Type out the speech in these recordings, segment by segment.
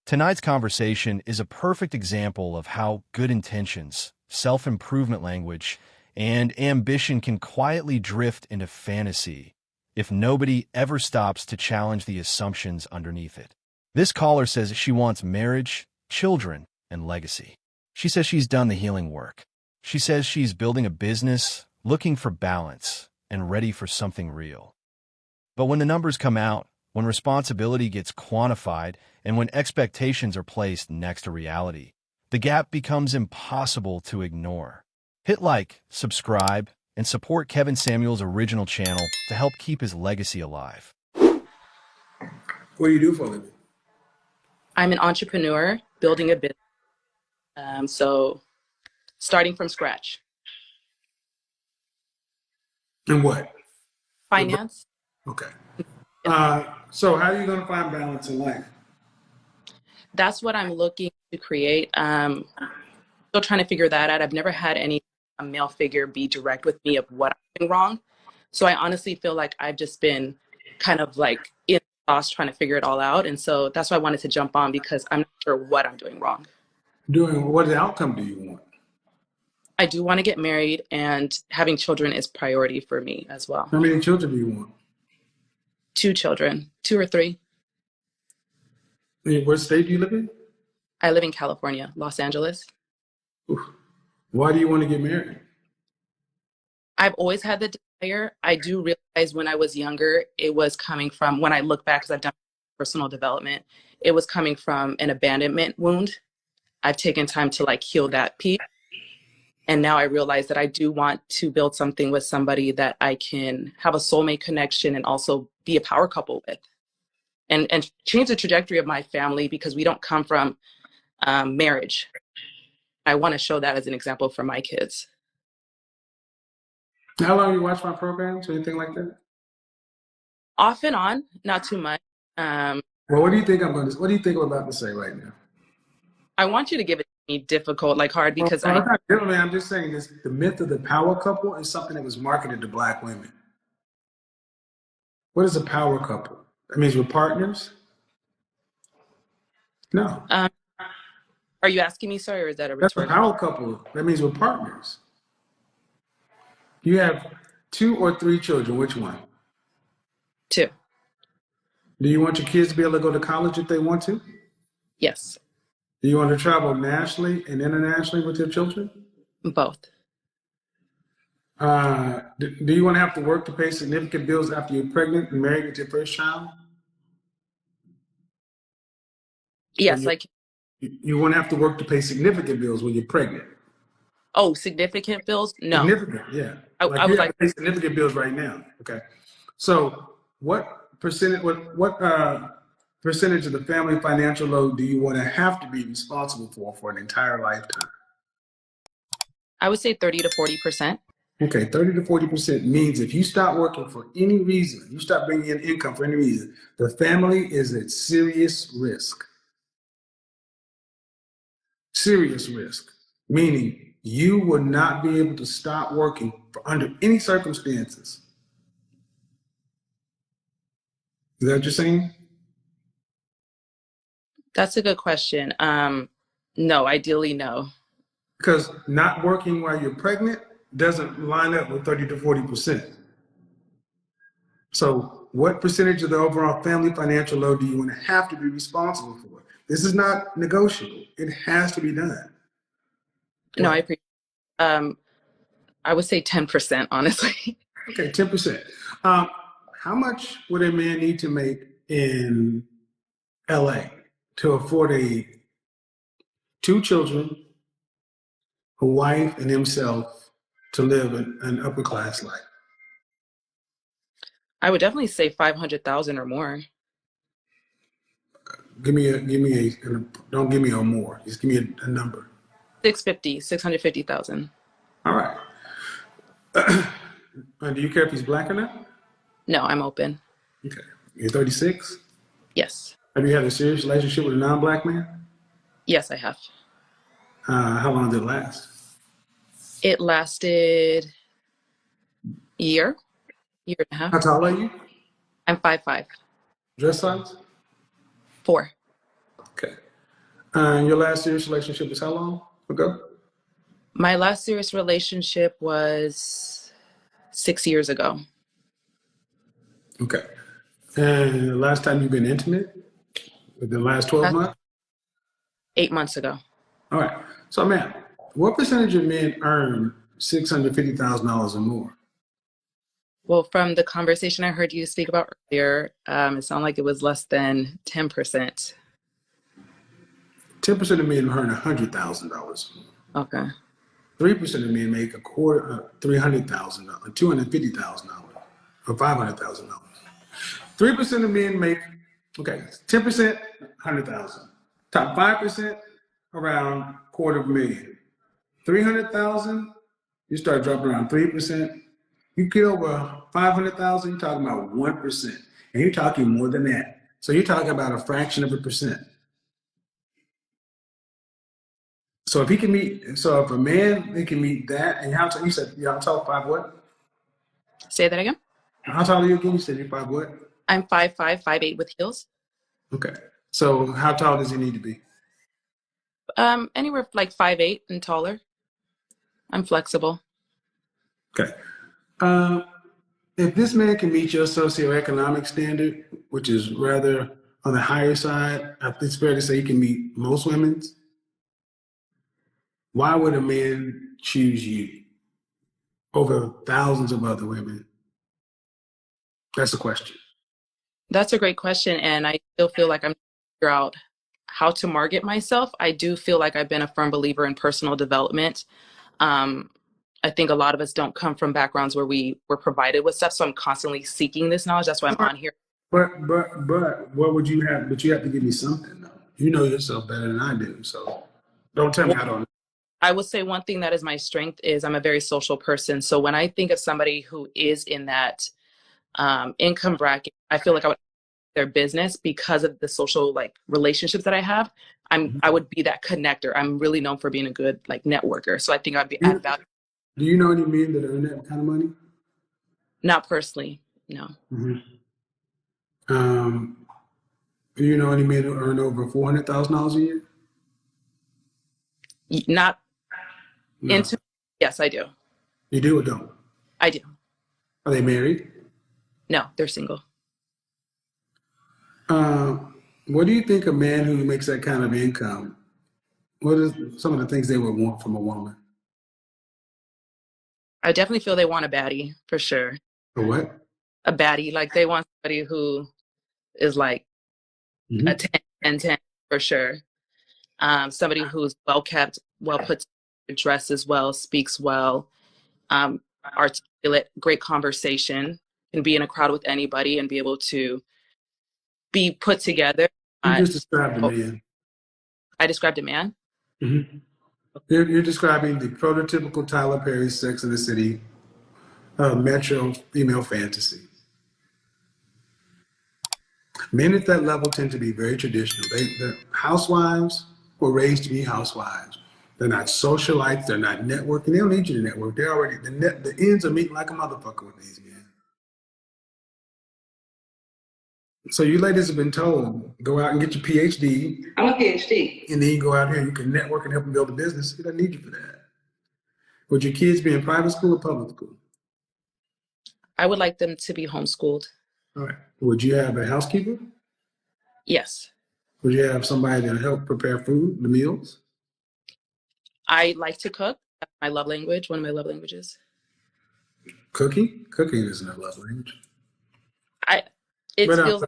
Tonight's conversation is a perfect example of how good intentions, self-improvement language, and ambition can quietly drift into fantasy if nobody ever stops to challenge the assumptions underneath it. This caller says she wants marriage, children, and legacy. She says she's done the healing work. She says she's building a business, looking for balance, and ready for something real. But when the numbers come out, when responsibility gets quantified, and when expectations are placed next to reality, the gap becomes impossible to ignore. Hit like, subscribe, and support Kevin Samuel's original channel to help keep his legacy alive. What do you do for a living? I'm an entrepreneur building a business. So starting from scratch. And what? Finance. Okay. So how are you going to find balance in life? That's what I'm looking to create. Still trying to figure that out. I've never had a male figure be direct with me of what I'm doing wrong. So I honestly feel like I've just been kind of like in the sauce trying to figure it all out. And so that's why I wanted to jump on, because I'm not sure what I'm doing wrong. What outcome do you want? I do want to get married, and having children is priority for me as well. How many children do you want? 2 children, 2 or 3. What state do you live in? I live in California, Los Angeles. Oof. Why do you want to get married? I've always had the desire. I do realize when I was younger, it was coming from, when I look back, because I've done personal development, it was coming from an abandonment wound. I've taken time to like heal that piece. And now I realize that I do want to build something with somebody that I can have a soulmate connection and also be a power couple with, and change the trajectory of my family, because we don't come from marriage. I want to show that as an example for my kids. How long you watch my programs or anything like that? Off and on, not too much. Well, what do you think I'm about to say right now? I want you to give it to me difficult, like hard, because I'm just saying this. The myth of the power couple is something that was marketed to Black women. What is a power couple? That means we're partners? No. Are you asking me, sir, or is that a That's a rhetorical? power couple. That means we're partners. You have 2 or 3 children. Which one? 2. Do you want your kids to be able to go to college if they want to? Yes. Do you want to travel nationally and internationally with your children? Both. Do you want to have to work to pay significant bills after you're pregnant and married with your first child? Yes, You want to have to work to pay significant bills when you're pregnant. Oh, significant bills? No. Significant, yeah. I You was have to pay significant bills right now. Okay. So what percentage of the family financial load do you want to have to be responsible for an entire lifetime? I would say 30 to 40%. Okay, 30 to 40% means if you stop working for any reason, you stop bringing in income for any reason, the family is at serious risk. Serious risk, meaning you will not be able to stop working under any circumstances. Is that what you're saying? That's a good question. No, ideally, no. Because not working while you're pregnant doesn't line up with 30 to 40%. So what percentage of the overall family financial load do you want to have to be responsible for? This is not negotiable. It has to be done. No, I appreciate I would say 10%, honestly. Okay, 10%. How much would a man need to make in LA to afford 2 children, a wife, and himself to live an upper class life? I would definitely say 500,000 or more. Don't give me a more. Just give me a number. 650,000. All right. Do you care if he's Black or not? No, I'm open. Okay. You're 36? Yes. Have you had a serious relationship with a non-Black man? Yes, I have. How long did it last? It lasted year and a half. How tall are you? I'm 5'5". Dress size? 4. Okay. Your last serious relationship was how long ago? My last serious relationship was 6 years ago. Okay. And the last time you've been intimate? Within the last 12 That's months? 8 months ago. All right. So, ma'am, what percentage of men earn $650,000 or more? Well, from the conversation I heard you speak about earlier, it sounded like it was less than 10%. 10% of men earn $100,000. Okay. 3% of men make a quarter, $300,000, $250,000, or $500,000. 3% of men make, okay, 10%, 100,000. Top 5%, around quarter of a million. 300,000, you start dropping around 3%. You get over 500,000, you're talking about 1%. And you're talking more than that. So you're talking about a fraction of a percent. So if he can meet, so if a man, they can meet that, and how tall, you said, how tall, 5 what? Say that again. How tall are you again? You said you're 5 what? I'm 5'5", 5'8" with heels. Okay. So how tall does he need to be? Anywhere like 5'8" and taller. I'm flexible. Okay. Uh, if this man can meet your socioeconomic standard, which is rather on the higher side, I think it's fair to say he can meet most women's. Why would a man choose you over thousands of other women? That's the question. That's a great question, and I still feel like I'm trying to figure out how to market myself. I do feel like I've been a firm believer in personal development. Um, I think a lot of us don't come from backgrounds where we were provided with stuff, so I'm constantly seeking this knowledge. That's why I'm on here. But what would you have? But you have to give me something though. You know yourself better than I do, so don't tell me I don't. I would say one thing that is my strength is I'm a very social person. So when I think of somebody who is in that income bracket, I feel like I would their business because of the social like relationships that I have. I would be that connector. I'm really known for being a good like networker. So I think I'd be Do add you, value. do you know any men that earn that kind of money? Not personally, no. Mm-hmm. Um, do you know any men who earn over $400,000 a year? Not No. into. Yes, I do. You do or don't? I do. Are they married? No, they're single. Uh, what do you think a man who makes that kind of income? What are some of the things they would want from a woman? I definitely feel they want a baddie for sure. Or what? A baddie, like they want somebody who is like a Mm-hmm. 10, 10, 10 for sure. Somebody who's well kept, well put together, dresses well, speaks well, um, articulate, great conversation, can be in a crowd with anybody and be able to be put together. You just Not, described a oh, man. I described a man. Mm-hmm. You're describing the prototypical Tyler Perry Sex and the City metro female fantasy. Men at that level tend to be very traditional. The housewives were raised to be housewives. They're not socialites. They're not networking. They don't need you to network. They're already the ends are meeting like a motherfucker with these men. So you ladies have been told go out and get your PhD. I'm a PhD. And then you go out here and you can network and help them build a business. He doesn't need you for that. Would your kids be in private school or public school? I would like them to be homeschooled. All right. Would you have a housekeeper? Yes. Would you have somebody to help prepare food, the meals? I like to cook. That's my love language, one of my love languages. Cooking? Cooking isn't a love language. It But, feels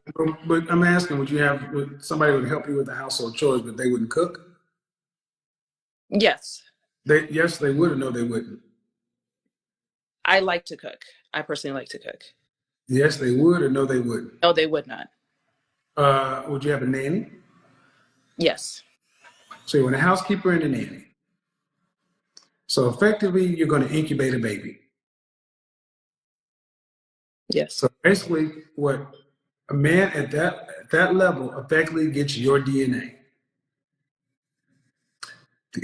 but I'm asking, would somebody would help you with the household chores, but they wouldn't cook? yes. Yes, they would, or no, they wouldn't. I like to cook. I personally like to cook. Yes, they would, or no, they wouldn't. No, they would not. Would you have a nanny? Yes. So you want a housekeeper and a nanny. So effectively, you're going to incubate a baby. Yes. So basically, what a man at that level effectively gets your DNA.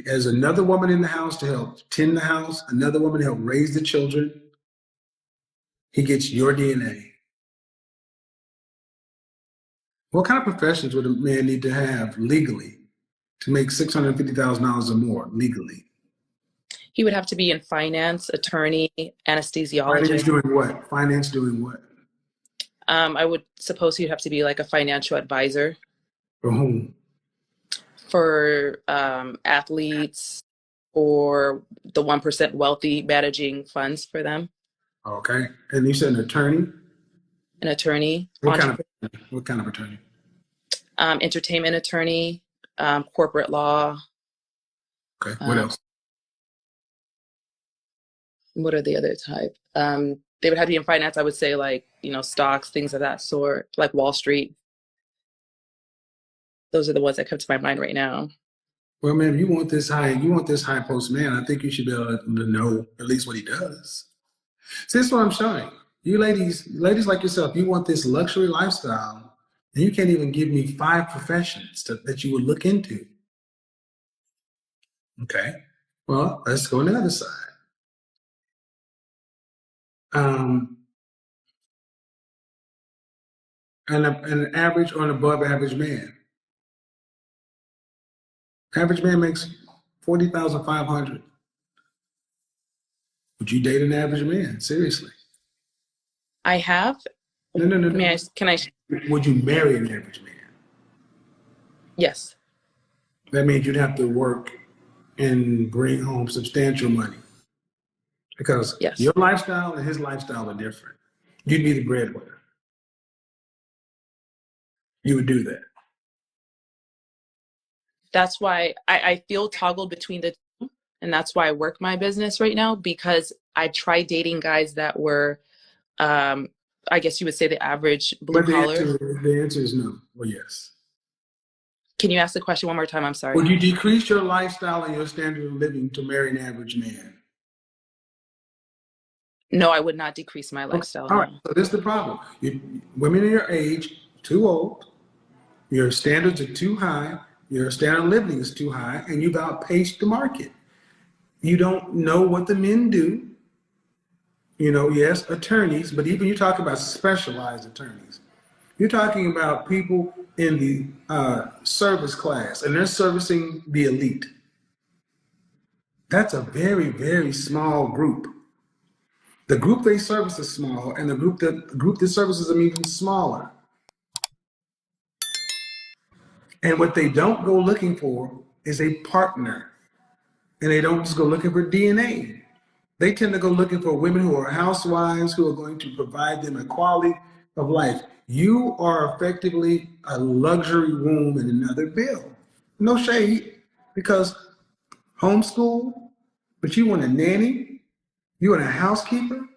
There's another woman in the house to help tend the house, another woman to help raise the children. He gets your DNA. What kind of professions would a man need to have legally to make $650,000 or more legally? He would have to be in finance, attorney, Finance anesthesiologist. doing what? Finance doing what? I would suppose he'd have to be like a financial advisor For whom? for athletes or the 1% wealthy, managing funds for them, Okay. And you said an attorney? an attorney, What kind of attorney? entertainment attorney, corporate law. Okay. What else? What are the other type? They would have to be in finance, I would say, like, stocks, things of that sort, like Wall Street. Those are the ones that come to my mind right now. Well, man, if you want this high post man, I think you should be able to know at least what he does. See, this is what I'm showing. You ladies like yourself, you want this luxury lifestyle, and you can't even give me 5 professions that you would look into. Okay. Well, let's go on the other side. An average or an above average man. Average man makes $40,500. Would you date an average man? Seriously? I have. No. Can I? Would you marry an average man? Yes. That means you'd have to work and bring home substantial money. Because Yes. your lifestyle and his lifestyle are different. You'd be the breadwinner. You would do that. That's why I feel toggled between the two. And that's why I work my business right now, because I tried dating guys that were, I guess you would say, the average blue collar. The answer is no or yes. Can you ask the question one more time? I'm sorry. Would you decrease your lifestyle and your standard of living to marry an average man? No, I would not decrease my lifestyle. All right. No. So this is the problem. Women in your age, too old, your standards are too high, your standard of living is too high, and you've outpaced the market. You don't know what the men do. Yes, attorneys, but even you talk about specialized attorneys. You're talking about people in the service class, and they're servicing the elite. That's a very, very small group. The group they service is small, and the group that services them even smaller. And what they don't go looking for is a partner. And they don't just go looking for DNA. They tend to go looking for women who are housewives, who are going to provide them a quality of life. You are effectively a luxury room in another bill. No shade, because homeschool, but you want a nanny, you want a housekeeper.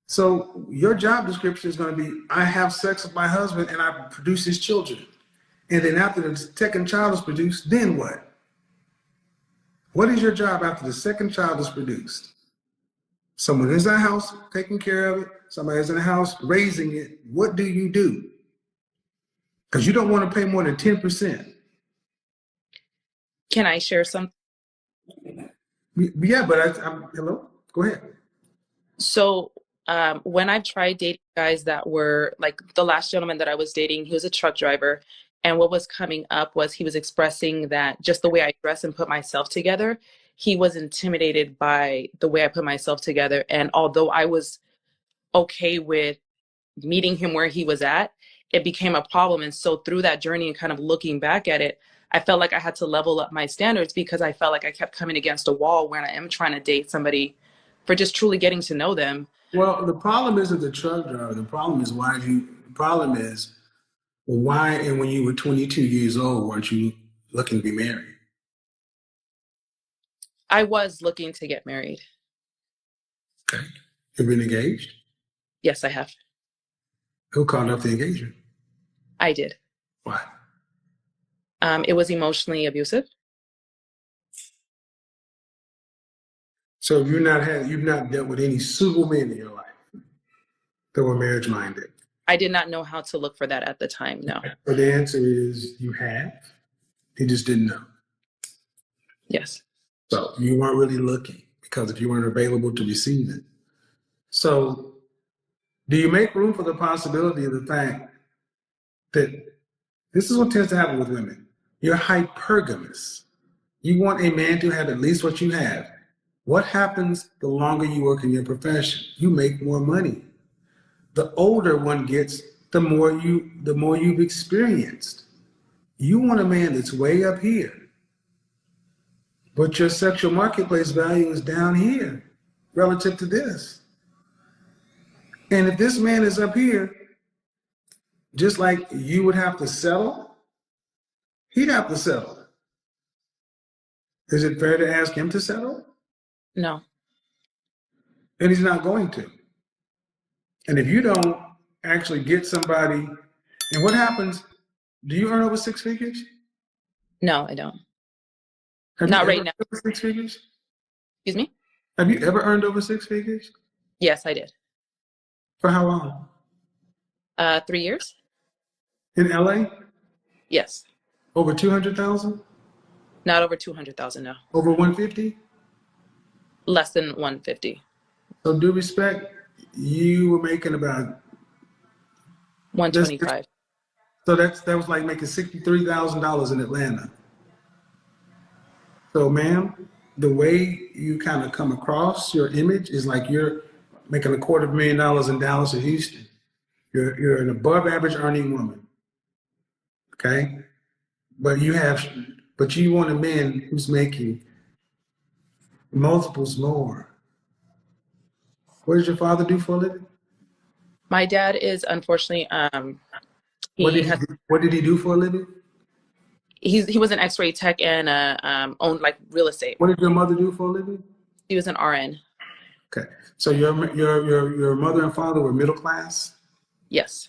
So your job description is going to be, I have sex with my husband and I produce his children. And then after the second child is produced, then what? What is your job after the second child is produced? Someone is in the house taking care of it. Somebody's in the house raising it. What do you do? Because you don't want to pay more than 10%. Can I share something? Yeah, but hello? Go ahead. So when I've tried dating guys that were like the last gentleman that I was dating, he was a truck driver. And what was coming up was he was expressing that just the way I dress and put myself together, he was intimidated by the way I put myself together. And although I was okay with meeting him where he was at, it became a problem. And so through that journey and kind of looking back at it, I felt like I had to level up my standards, because I felt like I kept coming against a wall when I am trying to date somebody for just truly getting to know them. Well, the problem isn't the truck driver. The problem is why, and when you were 22 years old, weren't you looking to be married? I was looking to get married. Okay. You've been engaged? Yes, I have. Who called off the engagement? I did. Why? It was emotionally abusive. So you've not dealt with any suitable men in your life that were marriage minded? I did not know how to look for that at the time. No. But the answer is you have. You just didn't know. Yes. So you weren't really looking, because if you weren't available to receive it. So do you make room for the possibility of the fact that this is what tends to happen with women? You're hypergamous. You want a man to have at least what you have. What happens the longer you work in your profession? You make more money. The older one gets, the more you've experienced. You want a man that's way up here, but your sexual marketplace value is down here relative to this. And if this man is up here, just like you would have to settle, he'd have to settle. Is it fair to ask him to settle? No. And he's not going to. And if you don't actually get somebody, and what happens, do you earn over six figures? No, I don't. Have Not you right ever now. earned over six figures? Excuse me? Have you ever earned over six figures? Yes, I did. For how long? 3 years? In LA? Yes. Over 200,000? Not over 200,000, no. Over 150? Less than 150. So due respect, you were making about 125. so that was like making $63,000 in Atlanta. So ma'am, the way you kind of come across your image is like you're making $250,000 in Dallas or Houston. You're an above average earning woman. Okay? But you want a man who's making multiples more. What does your father do for a living? My dad is unfortunately What did he do for a living? he was an X-ray tech and owned like real estate. What did your mother do for a living? He was an RN. Okay. So your mother and father were middle class? Yes.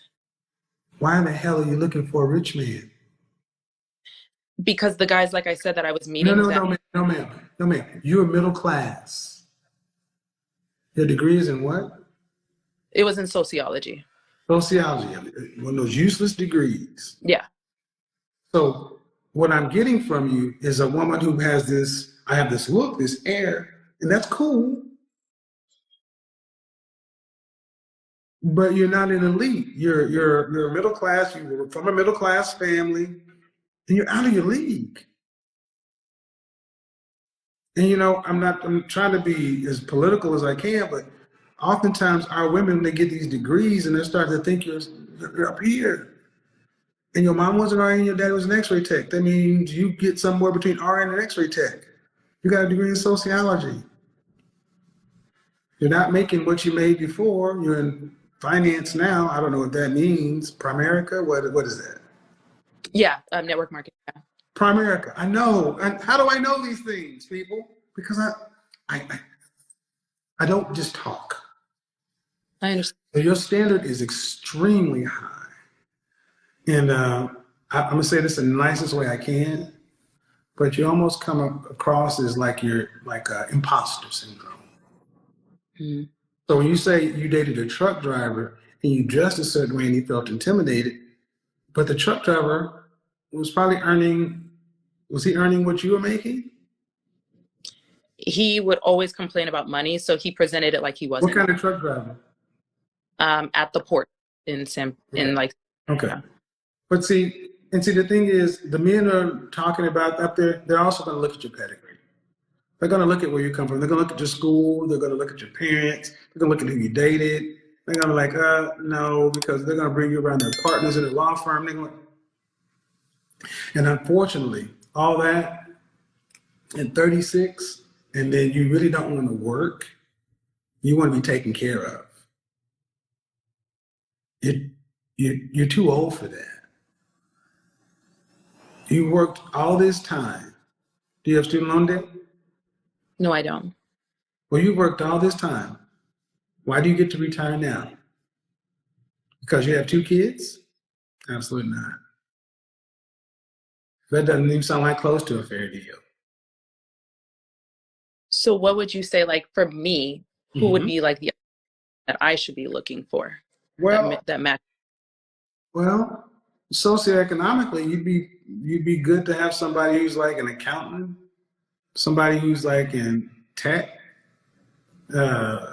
Why in the hell are you looking for a rich man? Because the guys, like I said, that I was meeting. No, ma'am. You're middle class. Your degree is in what? It was in sociology. Sociology, one of those useless degrees. Yeah. So what I'm getting from you is a woman who has I have this look, this air, and that's cool. But you're not an elite. You're middle class. You were from a middle class family, and you're out of your league. And I'm trying to be as political as I can, but oftentimes our women, they get these degrees and they're starting to think you're up here. And your mom was an RN and your dad was an X-ray tech. That means you get somewhere between RN and X-ray tech. You got a degree in sociology. You're not making what you made before. You're in finance now. I don't know what that means. Primerica? What is that? Yeah, network marketing. Yeah. Primerica. I know. And how do I know these things, people? Because I don't just talk. I understand. So your standard is extremely high. And I'm going to say this in the nicest way I can, but you almost come across as like you're like imposter syndrome. Mm-hmm. So when you say you dated a truck driver and you dressed a certain way and he felt intimidated, but the truck driver was probably earning what you were making? He would always complain about money, so he presented it like he wasn't. What kind of truck driver? At the port in like. Okay. But see, the thing is, the men are talking about up there, they're also going to look at your pedigree. They're going to look at where you come from. They're going to look at your school. They're going to look at your parents. They're going to look at who you dated. They're going to be like, no, because they're going to bring you around their partners in a law firm. And unfortunately, all that at 36, and then you really don't want to work. You want to be taken care of. You're too old for that. You worked all this time. Do you have student loan debt? No, I don't. Well, you worked all this time. Why do you get to retire now? Because you have 2 kids? Absolutely not. That doesn't even sound like close to a fair deal. So what would you say, like, for me, who would be like the that I should be looking for? Well, that match. Well, socioeconomically, you'd be good to have somebody who's like an accountant, somebody who's like in tech,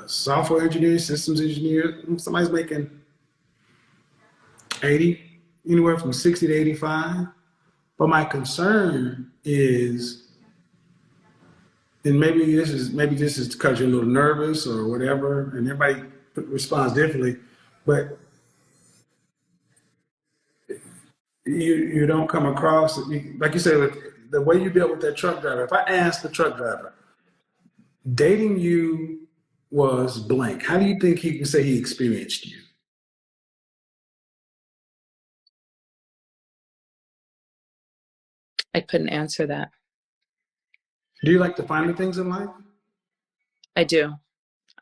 software engineer, systems engineer. Somebody's making 80, anywhere from 60 to 85. But my concern is, and maybe this is because you're a little nervous or whatever, and everybody responds differently, but you don't come across, like you said, the way you dealt with that truck driver. If I asked the truck driver, dating you was blank, how do you think he can say he experienced you? I couldn't answer that. Do you like to find the things in life? I do.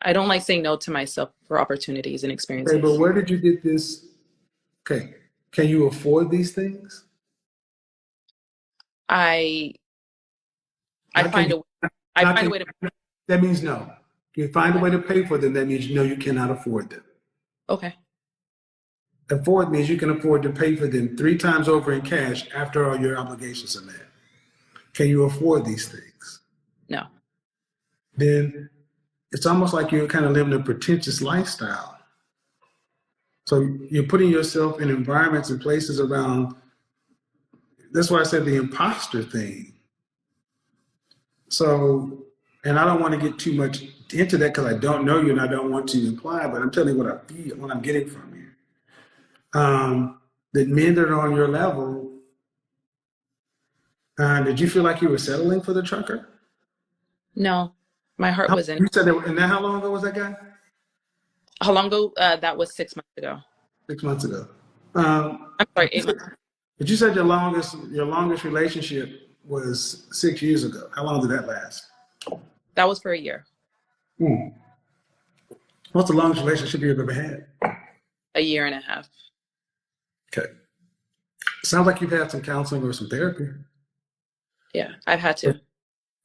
I don't like saying no to myself for opportunities and Okay, experiences. but where did you get this? Okay, can you afford these things? I How can find you- I how find a can- way to. That means no. You find a way to pay for them. That means no, you cannot afford them. Okay. Afford means you can afford to pay for them 3 times over in cash after all your obligations are met. Can you afford these things? No. Then it's almost like you're kind of living a pretentious lifestyle. So you're putting yourself in environments and places around. That's why I said the imposter thing. So, and I don't want to get too much into that because I don't know you and I don't want to imply, but I'm telling you what I feel, what I'm getting from you. That men that are on your level, did you feel like you were settling for the trucker? No. My heart was in. You said that, and then how long ago was that guy? How long ago? That was 6 months ago. 6 months ago. I'm sorry, 8 months. But you said your longest relationship was 6 years ago. How long did that last? That was for a year. What's the longest relationship you've ever had? A year and a half. Okay. Sounds like you've had some counseling or some therapy. Yeah, I've had to.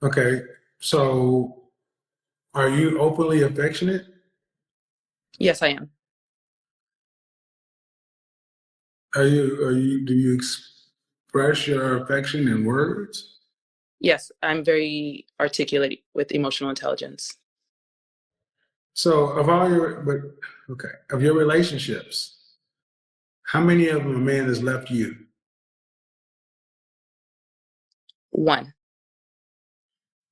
Okay. So are you openly affectionate? Yes, I am. Do you express your affection in words? Yes, I'm very articulate with emotional intelligence. So of your relationships, how many of them a man has left you? One.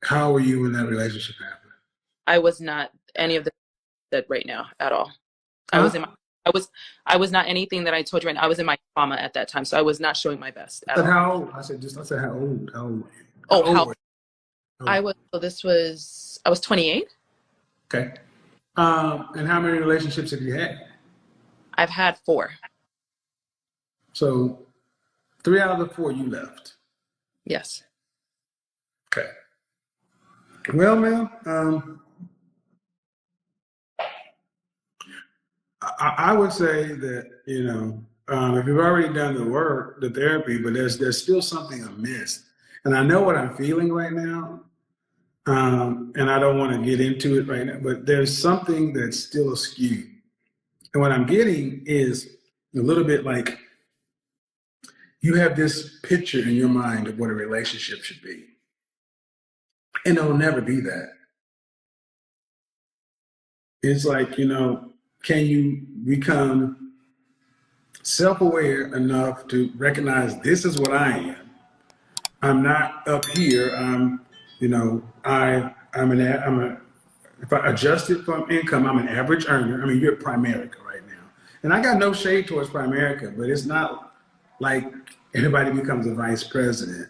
How were you when that relationship happened? I was not any of the that right now at all. Huh? I was not anything that I told you right now. I was in my trauma at that time, so I was not showing my best at But all. how old? I said how old? How old were you? Oh, old how were you? I was 28. Okay. And how many relationships have you had? I've had 4. So 3 out of the 4 you left. Yes. Okay. Well, ma'am, I would say that, if you've already done the work, the therapy, but there's still something amiss. And I know what I'm feeling right now. And I don't want to get into it right now, but there's something that's still askew. And what I'm getting is a little bit like you have this picture in your mind of what a relationship should be. And it'll never be that. It's like, can you become self-aware enough to recognize this is what I am? I'm not up here. If I adjust it from income, I'm an average earner. I mean, you're at Primerica right now. And I got no shade towards Primerica, but it's not like anybody becomes a vice president.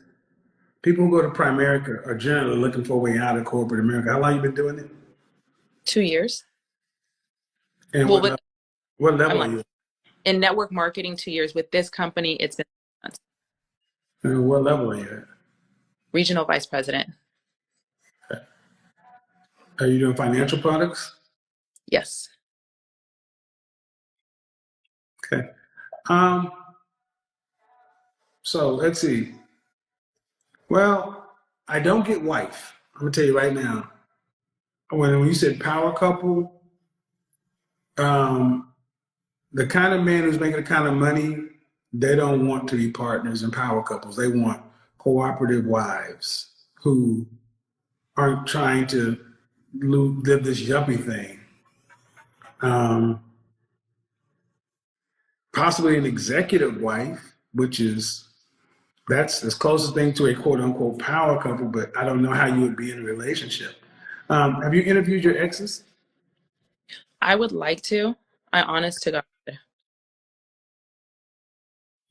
People who go to Primerica are generally looking for a way out of corporate America. How long you been doing it? 2 years. And Well, what level I'm are like, you? in network marketing, 2 years. With this company, it's been 6 months. And what level are you at? Regional vice president. Are you doing financial products? Yes. Okay. So let's see. Well, I don't get wife. I'm gonna tell you right now. When you said power couple, the kind of man who's making the kind of money, they don't want to be partners in power couples. They want cooperative wives who aren't trying to live this yuppie thing. Possibly an executive wife, which is That's the closest thing to a quote unquote power couple, but I don't know how you would be in a relationship. Have you interviewed your exes? I would like to. I honest to God.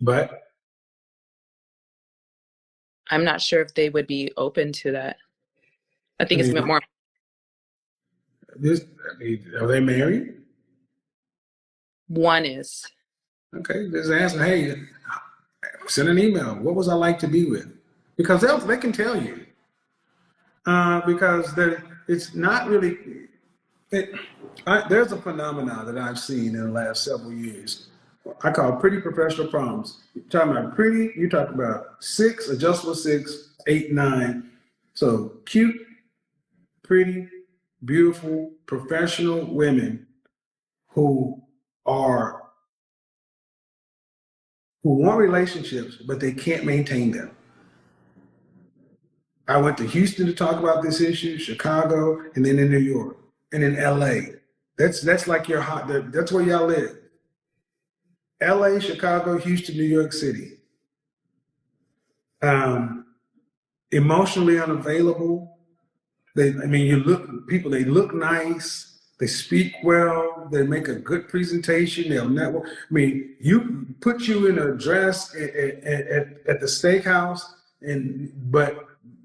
But I'm not sure if they would be open to that. I I think it's mean, more. are they married? One is. Okay, just ask them, hey, send an email. What was I like to be with? Because they can tell you. Because it's not really. There's a phenomenon that I've seen in the last several years. I call pretty professional problems. You're talking about pretty, you talk about six, adjustable six, eight, nine. So cute, pretty, beautiful, professional women who are who want relationships, but they can't maintain them. I went to Houston to talk about this issue, Chicago, and then in New York, and in LA. That's like your hot. That's where y'all live. LA, Chicago, Houston, New York City. Um, Emotionally unavailable. They look nice. They speak well. They make a good presentation. They'll network. I mean, you put you in a dress at the steakhouse,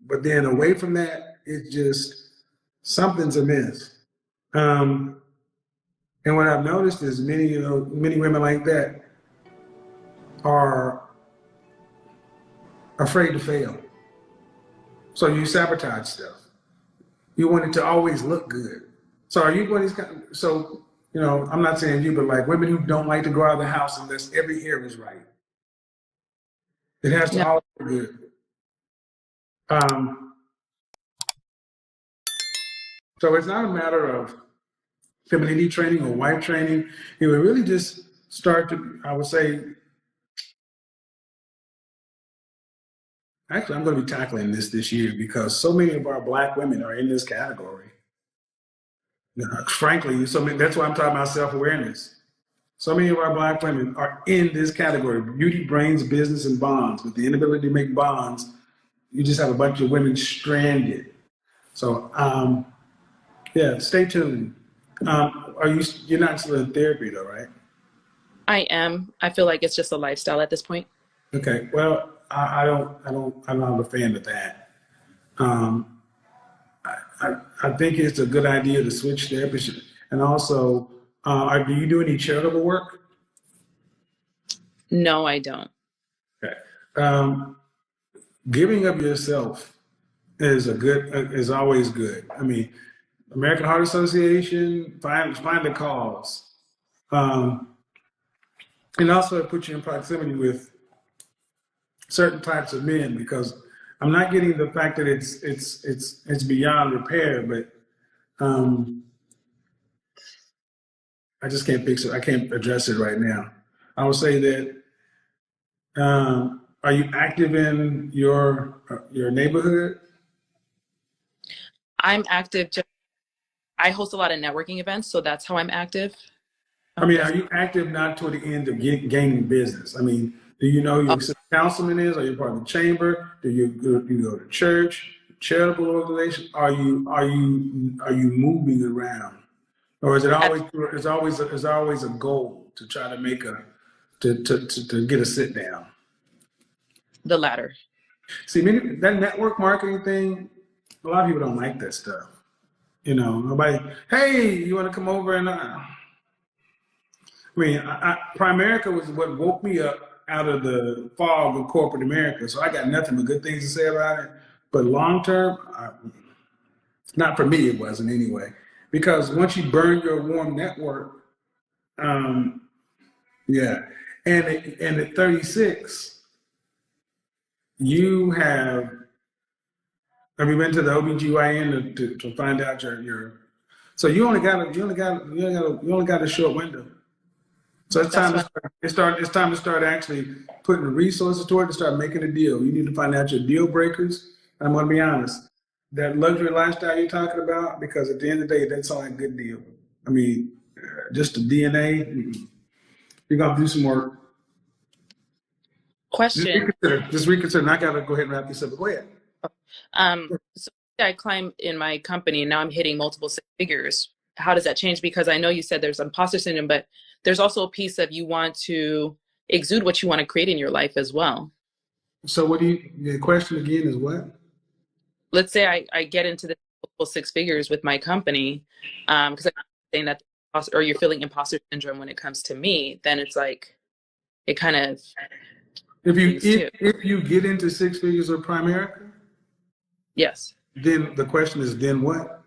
but then away from that, it's just something's amiss. Um, and what I've noticed is many women like that are afraid to fail. So you sabotage stuff. You want it to always look good. So are you one of these kind so I'm not saying you, but like women who don't like to go out of the house unless every hair is right. It has to No, always be good. Um, so it's not a matter of femininity training or wife training. It would really just start to, I would say, actually, I'm going to be tackling this year because so many of our Black women are in this category. Frankly, that's why I'm talking about self-awareness. So many of our Black women are in this category: beauty, brains, business, and bonds. With the inability to make bonds, you just have a bunch of women stranded. So, yeah, stay tuned. You're not still in therapy though, right? I am. I feel like it's just a lifestyle at this point. Okay. Well, I'm not a fan of that. Um, I think it's a good idea to switch therapists. And also, do you do any charitable work? No, I don't. Okay. Um, Giving of yourself is always good. I mean, American Heart Association, find a cause, um, and also it puts you in proximity with certain types of men because I'm not getting the fact that it's beyond repair, but um, I just can't fix it. I can't address it right now. I would say that are you active in your neighborhood? I'm active. I host a lot of networking events, so that's how I'm active. I mean, are you active not toward the end of gaining business? I mean, do you know who your city councilman is? Are you part of the chamber? Do you go to church, charitable organization? Are you moving around, or is it At always a goal to try to make to get a sit down? the latter. See, that network marketing thing, a lot of people don't like that stuff. Nobody. Hey, you want to come over and? Primerica was what woke me up out of the fog of corporate America. So I got nothing but good things to say about it. But long term, not for me, it wasn't anyway. Because once you burn your warm network, um, yeah. And at 36, you have you been to the OBGYN to find out your so you only got a short window. So it's time That's to fine. it's time to start actually putting the resources toward it to start making a deal. You need to find out your deal breakers. I'm going to be honest. That luxury lifestyle you're talking about, because at the end of the day, that's not a good deal. I mean, just the DNA, you're going to do some work. Question. Just reconsider. And I gotta go ahead and wrap this up. But go ahead. So I climbed in my company and now I'm hitting multiple six figures. How does that change? Because I know you said there's imposter syndrome, but there's also a piece of you want to exude what you want to create in your life as well. So the question again is what? Let's say I get into the multiple six figures with my company, because I'm saying that, or you're feeling imposter syndrome when it comes to me, then it's like, it kind of, If you get into six figures or Primerica, yes. then the question is, then what?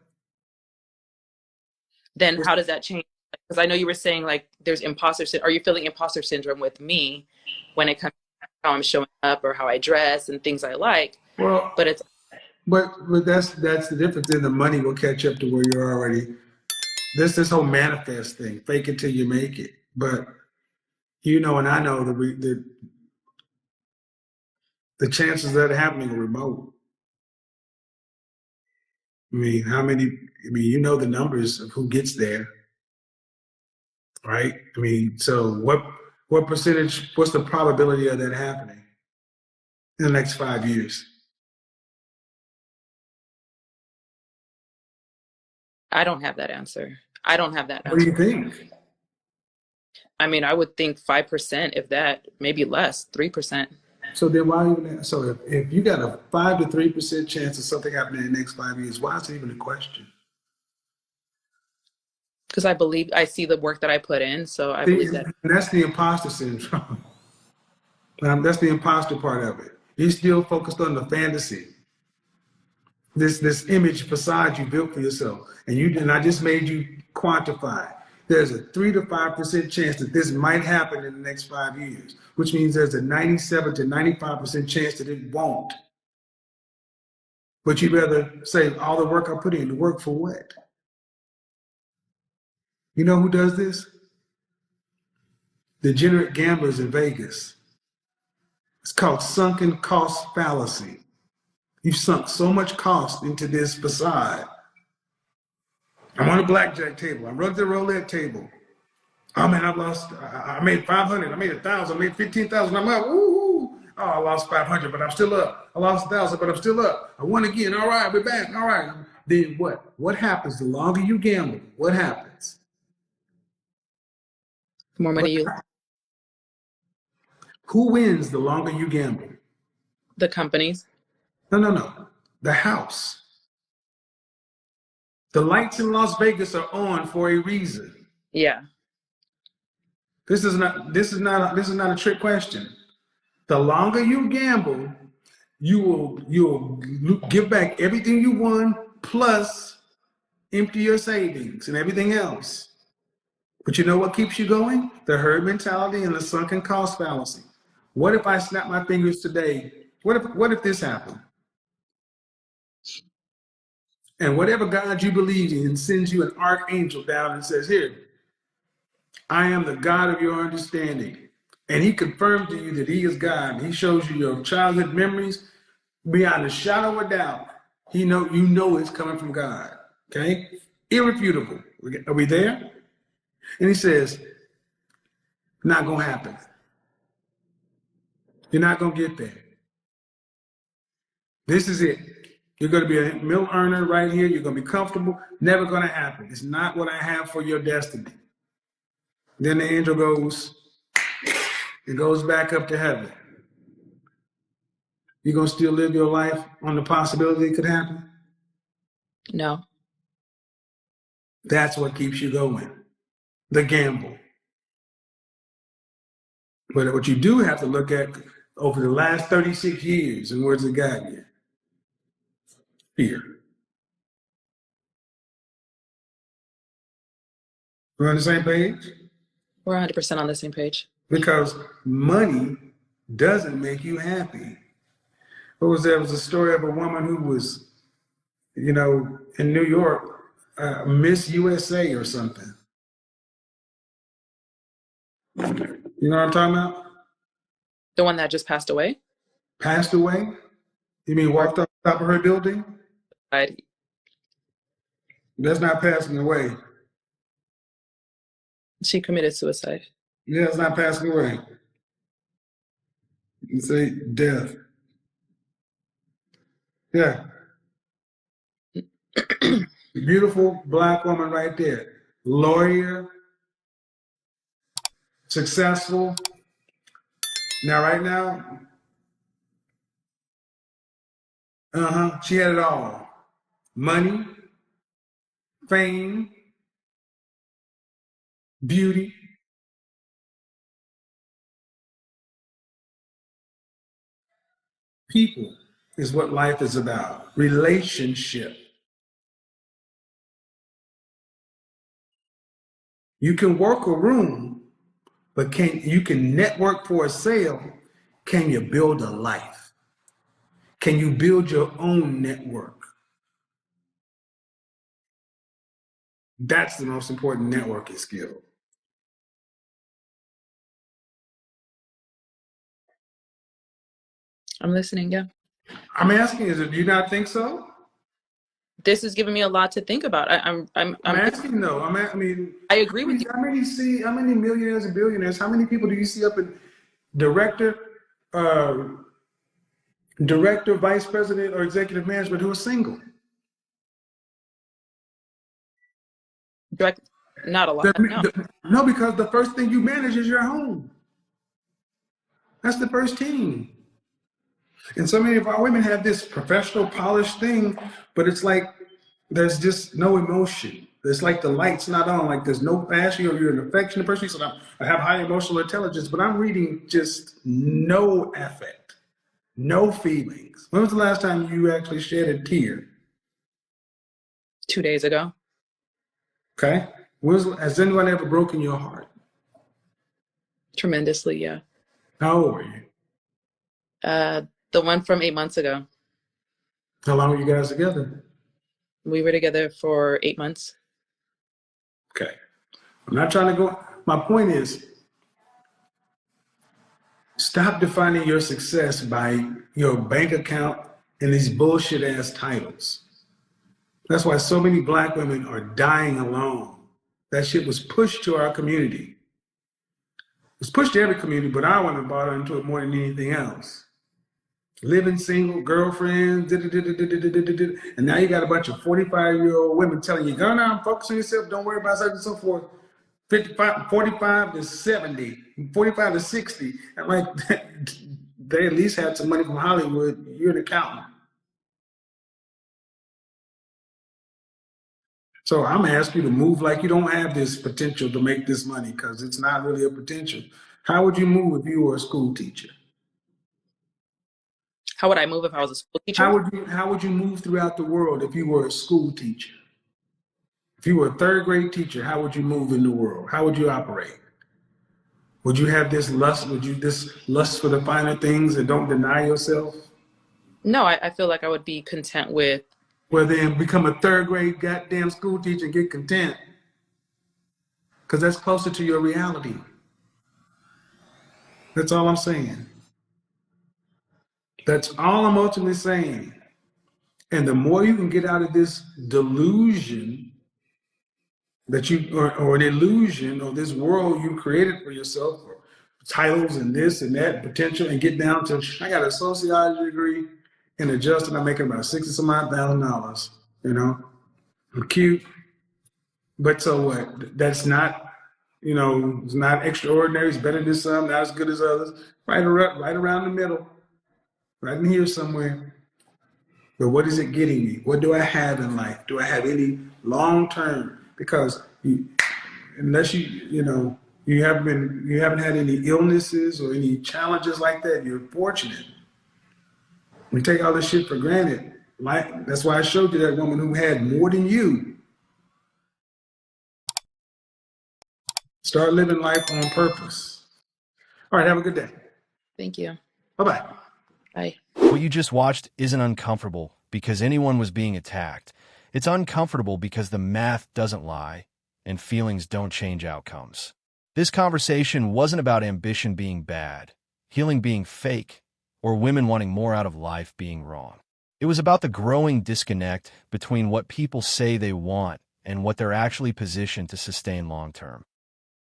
Then how does that change? Because I know you were saying like there's imposter syndrome. Are you feeling imposter syndrome with me when it comes to how I'm showing up or how I dress and things I like? Well, but it's but that's the difference. Then the money will catch up to where you're already. This whole manifest thing, fake it till you make it. But you know, and I know the chances of that happening are remote. I mean, you know the numbers of who gets there, right? I mean, so what percentage, what's the probability of that happening in the next 5 years? I don't have that answer. I don't have that answer. What do you think? I mean, I would think 5%, if that, maybe less, 3%. So then why even, so if you got a 5 to 3% chance of something happening in the next 5 years, why is it even a question? Because I see the work that I put in, so I believe that. And that's the imposter syndrome. That's the imposter part of it. You're still focused on the fantasy. This image facade you built for yourself. And I just made you quantify. There's a 3 to 5% chance that this might happen in the next 5 years, which means there's a 97 to 95% chance that it won't. But you'd rather say all the work I put in, the work for what? You know who does this? Degenerate gamblers in Vegas. It's called sunken cost fallacy. You've sunk so much cost into this facade. I'm on a blackjack table. I'm running the roulette table. Oh man, I made 500. I made 1,000. I made 15,000. I'm up. Woo! Oh, I lost 500, but I'm still up. I lost 1,000, but I'm still up. I won again. All right, we're back. All right. Then what? What happens the longer you gamble? What happens? The more money you. Who wins the longer you gamble? The companies. No. The house. The lights in Las Vegas are on for a reason. Yeah. This is not a trick question. The longer you gamble, you'll give back everything you won plus empty your savings and everything else. But you know what keeps you going? The herd mentality and the sunken cost fallacy. What if I snap my fingers today? What if this happened? And whatever God you believe in sends you an archangel down and says, here, I am the God of your understanding. And he confirms to you that he is God. He shows you your childhood memories beyond a shadow of a doubt. You know it's coming from God. Okay? Irrefutable. Are we there? And he says, not going to happen. You're not going to get there. This is it. You're going to be a mill earner right here. You're going to be comfortable. Never going to happen. It's not what I have for your destiny. Then the angel goes, it goes back up to heaven. You're going to still live your life on the possibility it could happen? No. That's what keeps you going. The gamble. But what you do have to look at over the last 36 years, and where's it gotten you? Fear. We're on the same page? We're 100% on the same page. Because money doesn't make you happy. What was there? It was a story of a woman who was, in New York, Miss USA or something. You know what I'm talking about? The one that just passed away? Passed away? You mean walked off the top of her building? That's not passing away. She committed suicide. Yeah, it's not passing away. Say death. Yeah. Beautiful black woman right there. Lawyer, successful. Now, right now, she had it all. Money, fame, beauty. People is what life is about. Relationship. You can work a room, but you can network for a sale. Can you build a life? Can you build your own network? That's the most important networking skill. I'm listening, yeah. I'm asking, do you not think so? This is giving me a lot to think about. I'm asking though. I mean, I agree with you. How many millionaires and billionaires? How many people do you see up in director, vice president, or executive management who are single? Not a lot. No. No, because the first thing you manage is your home. That's the first team. And so many of our women have this professional, polished thing, but it's like there's just no emotion. It's like the light's not on, like there's no passion, or you're an affectionate person. So I have high emotional intelligence, but I'm reading just no affect, no feelings. When was the last time you actually shed a tear? 2 days ago. Okay. Has anyone ever broken your heart? Tremendously, yeah. How old were you? The one from 8 months ago. How long were you guys together? We were together for 8 months. Okay. I'm not trying to go. My point is, stop defining your success by your bank account and these bullshit ass titles. That's why so many black women are dying alone. That shit was pushed to our community. It was pushed to every community, but our women bought into it more than anything else. Living single, girlfriend, and now you got a bunch of 45-year-old women telling you, go now, focus on yourself, don't worry about such and so forth. 45 to 70, 45 to 60. And like, they at least had some money from Hollywood. You're an accountant. So I'm asking you to move like you don't have this potential to make this money, because it's not really a potential. How would you move if you were a school teacher? How would I move if I was a school teacher? How would you move throughout the world if you were a school teacher? If you were a third grade teacher, how would you move in the world? How would you operate? Would you have this lust? This lust for the finer things and don't deny yourself? No, I feel like I would be content with. Well, then become a third grade goddamn school teacher and get content, because that's closer to your reality. That's all I'm saying. That's all I'm ultimately saying. And the more you can get out of this delusion that or an illusion of this world you created for yourself, or titles and this and that potential, and get down to, I got a sociology degree and adjusted, I'm making about $60,000, you know, I'm cute, but so what? That's not, it's not extraordinary. It's better than some, not as good as others. Right around the middle. Right in here somewhere. But what is it getting me? What do I have in life? Do I have any long term? Because unless you haven't had any illnesses or any challenges like that, you're fortunate. We take all this shit for granted. That's why I showed you that woman who had more than you. Start living life on purpose. All right, have a good day. Thank you. Bye-bye. Bye. What you just watched isn't uncomfortable because anyone was being attacked. It's uncomfortable because the math doesn't lie and feelings don't change outcomes. This conversation wasn't about ambition being bad, healing being fake, or women wanting more out of life being wrong. It was about the growing disconnect between what people say they want and what they're actually positioned to sustain long term.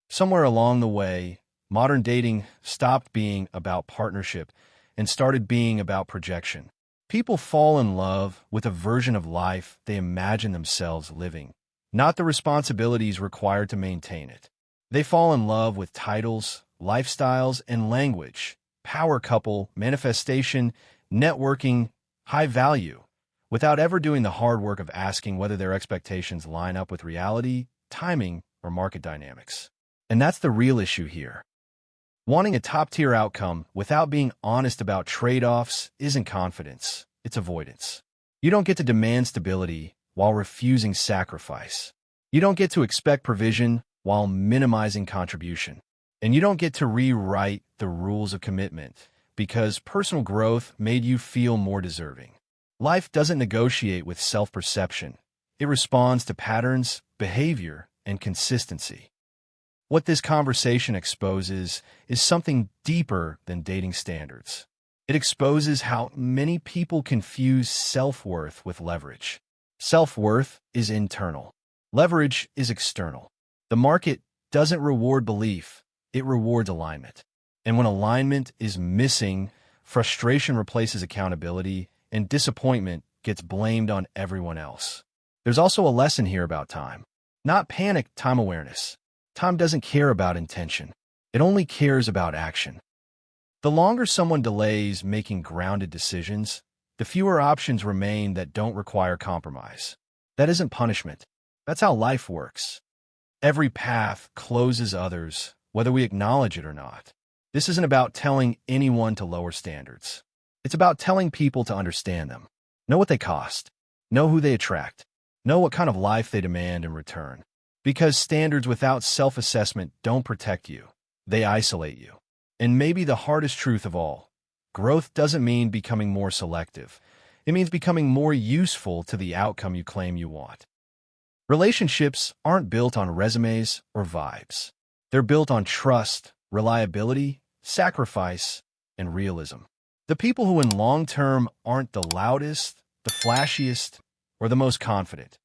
Somewhere along the way, Modern dating stopped being about partnership and started being about projection. People fall in love with a version of life they imagine themselves living, not the responsibilities required to maintain it. They fall in love with titles, lifestyles, and language, power couple, manifestation, networking, high value, without ever doing the hard work of asking whether their expectations line up with reality, timing, or market dynamics. And that's the real issue here. Wanting a top-tier outcome without being honest about trade-offs isn't confidence, it's avoidance. You don't get to demand stability while refusing sacrifice. You don't get to expect provision while minimizing contribution. And you don't get to rewrite the rules of commitment because personal growth made you feel more deserving. Life doesn't negotiate with self-perception. It responds to patterns, behavior, and consistency. What this conversation exposes is something deeper than dating standards. It exposes how many people confuse self-worth with leverage. Self-worth is internal. Leverage is external. The market doesn't reward belief, it rewards alignment. And when alignment is missing, frustration replaces accountability, and disappointment gets blamed on everyone else. There's also a lesson here about time. Not panic, time awareness. Time doesn't care about intention. It only cares about action. The longer someone delays making grounded decisions, the fewer options remain that don't require compromise. That isn't punishment. That's how life works. Every path closes others, whether we acknowledge it or not. This isn't about telling anyone to lower standards. It's about telling people to understand them. Know what they cost. Know who they attract. Know what kind of life they demand in return. Because standards without self-assessment don't protect you. They isolate you. And maybe the hardest truth of all, growth doesn't mean becoming more selective. It means becoming more useful to the outcome you claim you want. Relationships aren't built on resumes or vibes. They're built on trust, reliability, sacrifice, and realism. The people who in long-term aren't the loudest, the flashiest, or the most confident.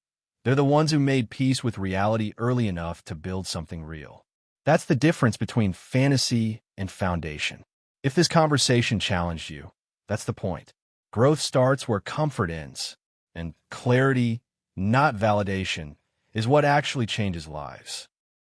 They're the ones who made peace with reality early enough to build something real. That's the difference between fantasy and foundation. If this conversation challenged you, that's the point. Growth starts where comfort ends, and clarity, not validation, is what actually changes lives.